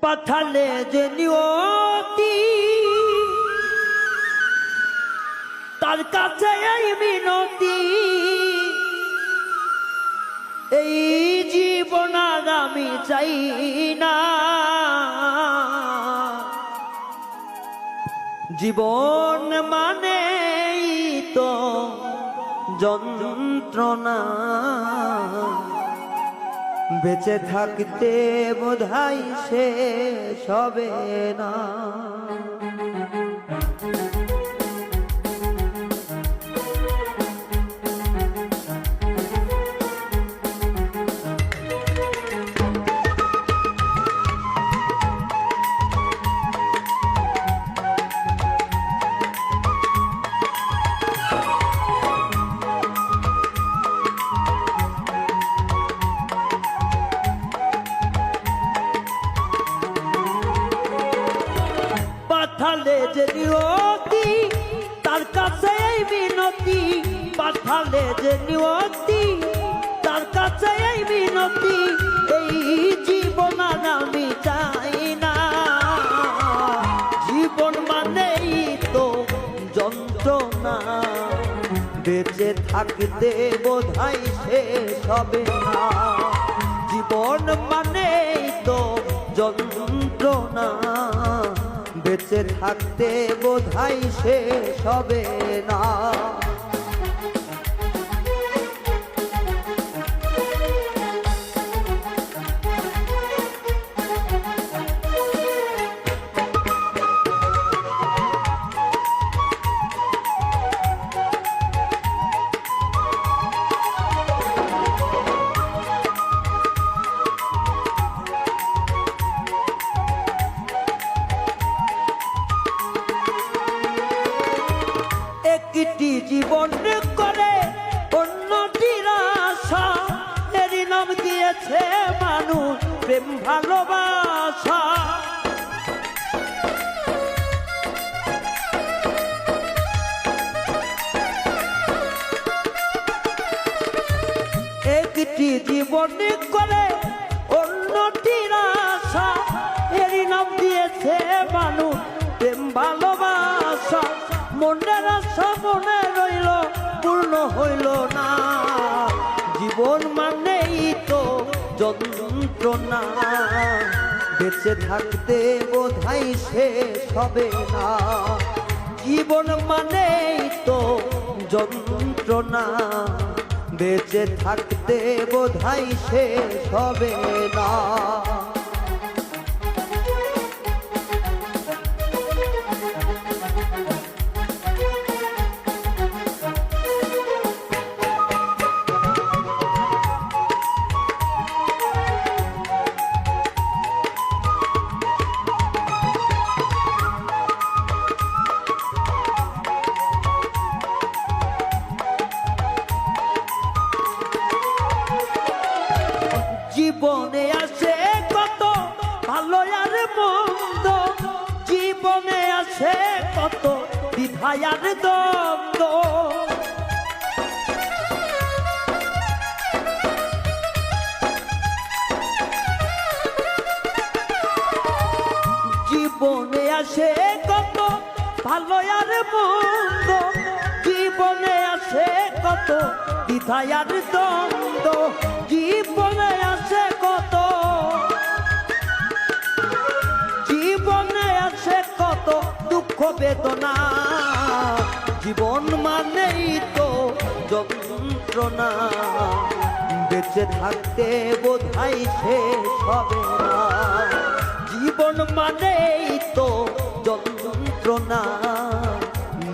পাঠালে যে নিয়তি তার কাছে এই মিনতি, এই জীবন আর আমি চাই না। জীবন মানেই তো যন্ত্রণা, বেঁচে থাকতে বোধহয় শেষ হবে না। পাঠালে যে নিয়তি তার কাছে এই মিনতি, পাঠালে যে নিয়তি তার কাছে এই মিনতি, এই জীবন আর আমি চাই না। জীবন মানেই তো যন্ত্রণা, বেঁচে থাকতে বোধহয় শেষ হবে না। জীবন মানেই তো যন্ত্রণা, বেঁচে থাকতে বোধহয় শেষ হবে না। একটি জীবন করে অন্যটির আশা, এরই নাম দিয়েছে মানুষ প্রেম ভালোবাসা। একটি জীবন করে অন্যটির আশা, এরই নাম দিয়েছে মানুষ প্রেম ভালোবাসা। মনের আশা মনে রইল পূর্ণ হইল না, জীবন মানেই তো যন্ত্রণা, বেঁচে থাকতে বোধহয় শেষ হবে না। জীবন মানেই তো যন্ত্রণা, বেঁচে থাকতে বোধহয় শেষ হবে না। জীবনে আছে কত ভালো আর মন্দ, জীবনে আছে কত দ্বিধা আর দ্বন্দ্ব। জীবনে আছে কত ভালো আর মন্দ, জীবনে আছে কত দ্বিধা আর দ্বন্দ্ব। জীবনে আছে কত, জীবনে আছে কত দুঃখ বেদনা। জীবন মানেই তো যন্ত্রণা, বেঁচে থাকতে বোধহয় শেষ হবে না। জীবন মানেই তো যন্ত্রণা,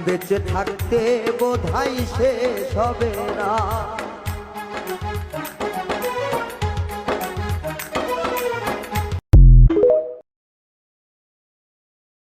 বেঁচে থাকতে বোধহয় শেষ হবে না।